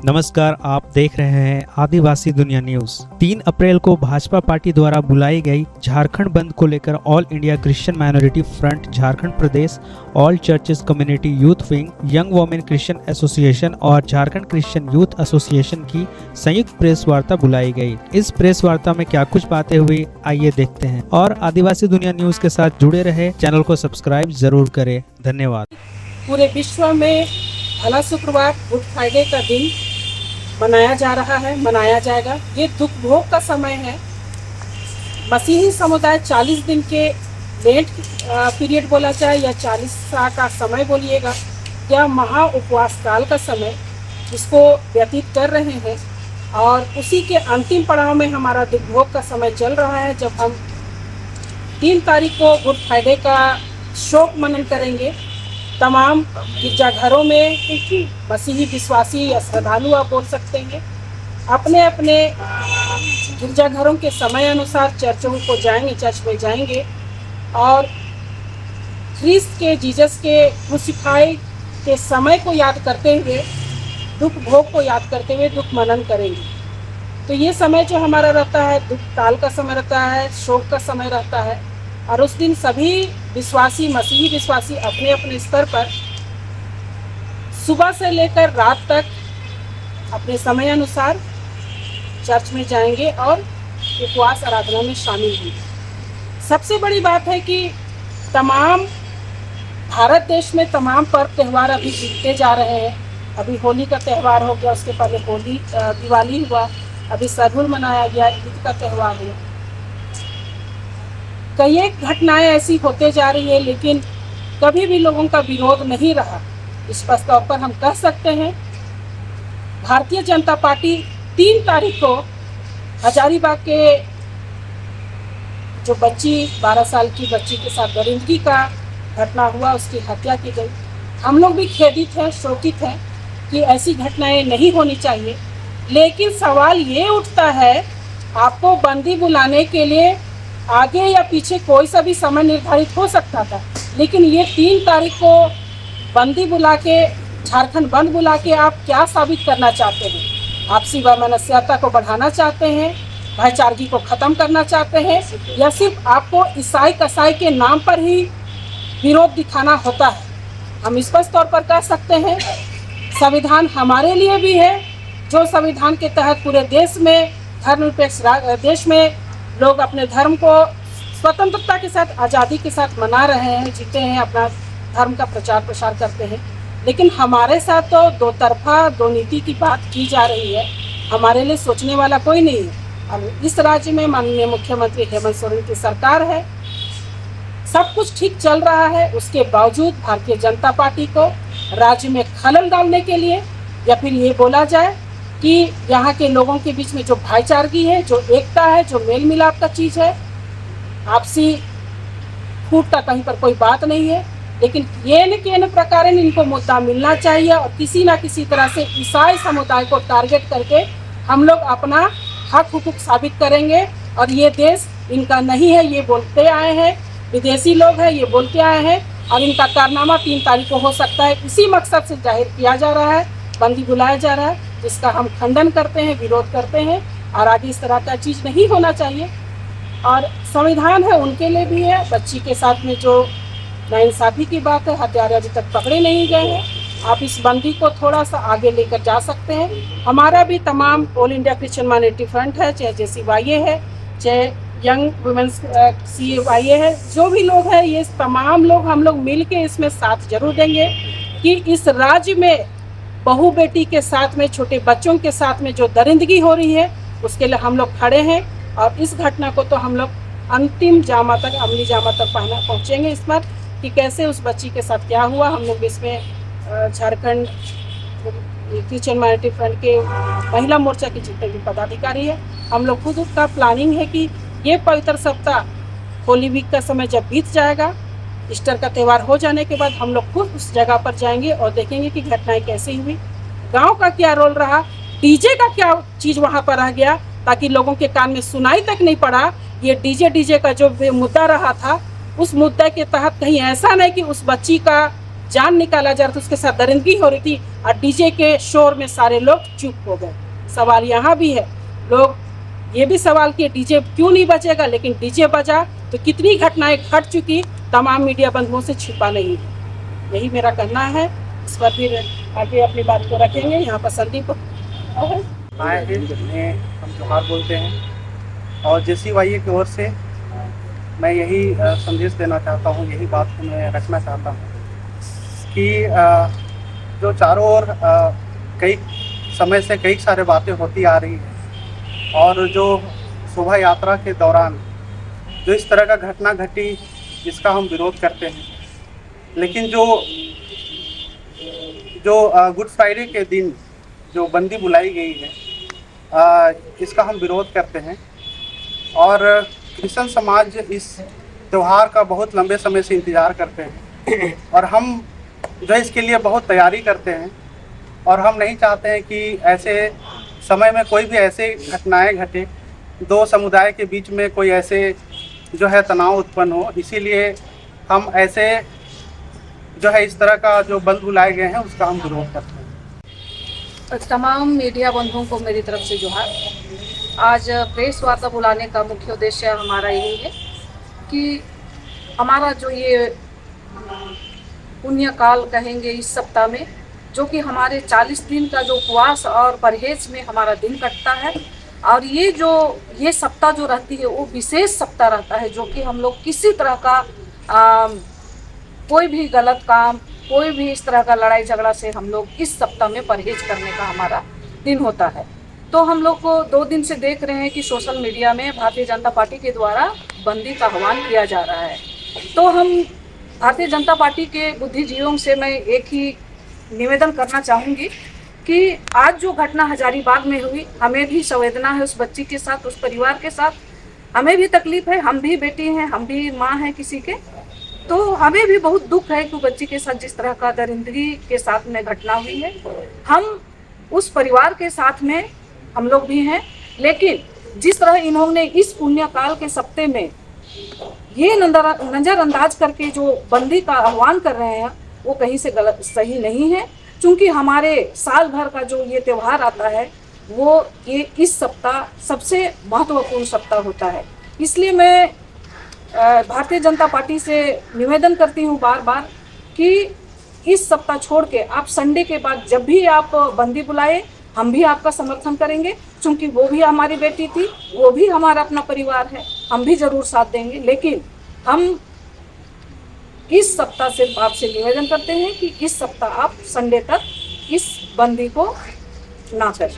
नमस्कार, आप देख रहे हैं आदिवासी दुनिया न्यूज। 3 अप्रैल को भाजपा पार्टी द्वारा बुलाई गई झारखंड बंद को लेकर All India Christian Minority Front Jharkhand Pradesh, all churches community youth wing, young women Christian association और झारखंड क्रिश्चियन यूथ एसोसिएशन की संयुक्त प्रेस वार्ता बुलाई गई। इस प्रेस वार्ता में क्या कुछ बातें हुई, आइए देखते हैं। और आदिवासी दुनिया न्यूज के साथ जुड़े रहे, चैनल को सब्सक्राइब जरूर करें। धन्यवाद। पूरे विश्व में भला शुक्रवार गुड फ्राइडे का दिन मनाया जा रहा है, मनाया जाएगा। ये दुख भोग का समय है। मसीही समुदाय 40 दिन के लेंट पीरियड बोला जाए या 40 का समय बोलिएगा, या महा उपवास काल का समय इसको व्यतीत कर रहे हैं। और उसी के अंतिम पड़ाव में हमारा दुख भोग का समय चल रहा है, जब हम 3 तारीख को गुड फ्राइडे का शोक मनन करेंगे। तमाम गिरजाघरों में मसीही विश्वासी या श्रद्धालु आप बोल सकते हैं, अपने अपने गिरजाघरों के समय अनुसार चर्चों को जाएंगे, चर्च में जाएंगे और ख्रीस्त के, जीसस के क्रूसिफाई के समय को याद करते हुए, दुख भोग को याद करते हुए दुख मनन करेंगे। तो ये समय जो हमारा रहता है, दुख काल का समय रहता है, शोक का समय रहता है। और उस दिन सभी विश्वासी, मसीही विश्वासी अपने अपने स्तर पर सुबह से लेकर रात तक अपने समय अनुसार चर्च में जाएंगे और उपवास आराधना में शामिल होंगे। सबसे बड़ी बात है कि तमाम भारत देश में तमाम पर्व त्यौहार अभी बीतते जा रहे हैं। अभी होली का त्यौहार हो गया, उसके पहले दिवाली हुआ, अभी सरहुल मनाया गया, ईद का त्यौहार हुआ। कई एक घटनाएं ऐसी होते जा रही है, लेकिन कभी भी लोगों का विरोध नहीं रहा। स्पष्ट तौर पर हम कह सकते हैं, भारतीय जनता पार्टी 3 तारीख को हजारीबाग के जो बच्ची, 12 साल की बच्ची के साथ दरिंदगी का घटना हुआ, उसकी हत्या की गई। हम लोग भी खेदित हैं, शोकित हैं कि ऐसी घटनाएं नहीं होनी चाहिए। लेकिन सवाल ये उठता है, आपको बंदी बुलाने के लिए आगे या पीछे कोई सा भी समय निर्धारित हो सकता था, लेकिन ये 3 तारीख को बंदी बुला के, झारखंड बंद बुला के आप क्या साबित करना चाहते हैं? आपसी वैमनस्यता को बढ़ाना चाहते हैं, भाईचारगी को ख़त्म करना चाहते हैं, या सिर्फ आपको ईसाई कसाई के नाम पर ही विरोध दिखाना होता है? हम स्पष्ट तौर पर कह सकते हैं, संविधान हमारे लिए भी है, जो संविधान के तहत पूरे देश में, धर्मनिरपेक्ष देश में लोग अपने धर्म को स्वतंत्रता के साथ, आज़ादी के साथ मना रहे हैं, जीते हैं, अपना धर्म का प्रचार प्रसार करते हैं। लेकिन हमारे साथ तो दो तरफा, दो नीति की बात की जा रही है। हमारे लिए सोचने वाला कोई नहीं है। और इस राज्य में माननीय मुख्यमंत्री हेमंत सोरेन की सरकार है, सब कुछ ठीक चल रहा है। उसके बावजूद भारतीय जनता पार्टी को राज्य में खलल डालने के लिए, या फिर ये बोला जाए कि यहाँ के लोगों के बीच में जो भाईचारगी है, जो एकता है, जो मेल मिलाप का चीज़ है, आपसी फूट का कहीं पर कोई बात नहीं है। लेकिन ये न के न प्रकार इनको मुद्दा मिलना चाहिए और किसी ना किसी तरह से ईसाई समुदाय को टारगेट करके हम लोग अपना हक हुकूक साबित करेंगे। और ये देश इनका नहीं है, ये बोलते आए हैं, विदेशी लोग हैं, ये बोलते आए हैं, और इनका कारनामा 3 तारीख को हो सकता है। इसी मकसद से जाहिर किया जा रहा है, बंदी बुलाया जा रहा है, जिसका हम खंडन करते हैं, विरोध करते हैं। और आगे इस तरह का चीज़ नहीं होना चाहिए। और संविधान है, उनके लिए भी है। बच्ची के साथ में जो नाइंसाफ़ी की बात है, हत्यारे अभी तक पकड़े नहीं गए हैं। आप इस बंदी को थोड़ा सा आगे लेकर जा सकते हैं। हमारा भी तमाम all India Christian Minority front है, चाहे JCYA है, चाहे यंग वुमेन्स CYA है, जो भी लोग हैं, ये तमाम लोग, हम लोग मिल के इसमें साथ जरूर देंगे कि इस राज्य में बहू बेटी के साथ में, छोटे बच्चों के साथ में जो दरिंदगी हो रही है, उसके लिए हम लोग खड़े हैं। और इस घटना को तो हम लोग अंतिम जामा तक, अमली जामा तक पहुँचेंगे इस पर कि कैसे उस बच्ची के साथ क्या हुआ। हम लोग इसमें झारखंड क्रिश्चियन माइनॉरिटी फ्रंट के महिला मोर्चा के जितने भी पदाधिकारी है, हम लोग खुद उसका प्लानिंग है कि ये पवित्र सप्ताह, होली वीक का समय जब बीत जाएगा, ईस्टर का त्यौहार हो जाने के बाद हम लोग खुद उस जगह पर जाएंगे और देखेंगे कि घटनाएं कैसी हुई, गांव का क्या रोल रहा, डीजे का क्या चीज़ वहां पर रह गया, ताकि लोगों के कान में सुनाई तक नहीं पड़ा। ये डीजे का जो मुद्दा रहा था, उस मुद्दे के तहत कहीं ऐसा नहीं कि उस बच्ची का जान निकाला जा रहा था, उसके साथ दरिंदगी हो रही थी और डीजे के शोर में सारे लोग चुप हो गए। सवाल यहाँ भी है, लोग ये भी सवाल किए डीजे क्यों नहीं बजेगा, लेकिन डीजे बजा तो कितनी घटनाएं घट चुकी, तमाम मीडिया बंधुओं से छिपा नहीं है। यही मेरा कहना है। इस पर फिर आगे अपनी बात को रखेंगे। यहाँ पर संदीप आए हैं जिन्हें हम जोहार बोलते हैं, और JCYA की ओर से मैं यही संदेश देना चाहता हूँ, यही बात को मैं रखना चाहता हूँ कि जो चारों ओर कई समय से कई सारे बातें होती आ रही हैं, और जो शोभा यात्रा के दौरान जो इस तरह का घटना घटी जिसका हम विरोध करते हैं, लेकिन जो गुड फ्राइडे के दिन जो बंदी बुलाई गई है, इसका हम विरोध करते हैं। और क्रिश्चियन समाज इस त्यौहार का बहुत लंबे समय से इंतज़ार करते हैं, और हम जो इसके लिए बहुत तैयारी करते हैं, और हम नहीं चाहते हैं कि ऐसे समय में कोई भी ऐसे घटनाएं घटे, दो समुदाय के बीच में कोई ऐसे जो है तनाव उत्पन्न हो। इसीलिए हम ऐसे जो है इस तरह का जो बंद बुलाए गए हैं उसका हम विरोध करते हैं। तमाम मीडिया बंधुओं को मेरी तरफ से जोहार। आज प्रेस वार्ता बुलाने का मुख्य उद्देश्य हमारा यही है कि हमारा जो ये पुण्य काल कहेंगे इस सप्ताह में, जो कि हमारे 40 दिन का जो उपवास और परहेज में हमारा दिन कटता है, और ये सप्ताह जो रहती है वो विशेष सप्ताह रहता है, जो कि हम लोग किसी तरह का कोई भी गलत काम, कोई भी इस तरह का लड़ाई झगड़ा से हम लोग इस सप्ताह में परहेज करने का हमारा दिन होता है। तो हम लोग को 2 दिन से देख रहे हैं कि सोशल मीडिया में भारतीय जनता पार्टी के द्वारा बंदी का आह्वान किया जा रहा है। तो हम भारतीय जनता पार्टी के बुद्धिजीवियों से मैं एक ही निवेदन करना चाहूँगी कि आज जो घटना हजारीबाग में हुई, हमें भी संवेदना है उस बच्ची के साथ, उस परिवार के साथ, हमें भी तकलीफ है, हम भी बेटी हैं, हम भी माँ हैं किसी के, तो हमें भी बहुत दुख है कि बच्ची के साथ जिस तरह का दरिंदगी के साथ में घटना हुई है। हम उस परिवार के साथ में हम लोग भी हैं, लेकिन जिस तरह इन्होंने इस पुण्य काल के सप्ते में ये नज़रअंदाज करके जो बंदी का आह्वान कर रहे हैं वो कहीं से गलत सही नहीं है, क्योंकि हमारे साल भर का जो ये त्यौहार आता है वो ये इस सप्ताह सबसे महत्वपूर्ण सप्ताह होता है। इसलिए मैं भारतीय जनता पार्टी से निवेदन करती हूँ बार बार कि इस सप्ताह छोड़ के आप संडे के बाद जब भी आप बंदी बुलाए, हम भी आपका समर्थन करेंगे, क्योंकि वो भी हमारी बेटी थी, वो भी हमारा अपना परिवार है, हम भी जरूर साथ देंगे। लेकिन हम इस सप्ताह सिर्फ आपसे निवेदन करते हैं कि इस सप्ताह आप संडे तक इस बंदी को ना करें।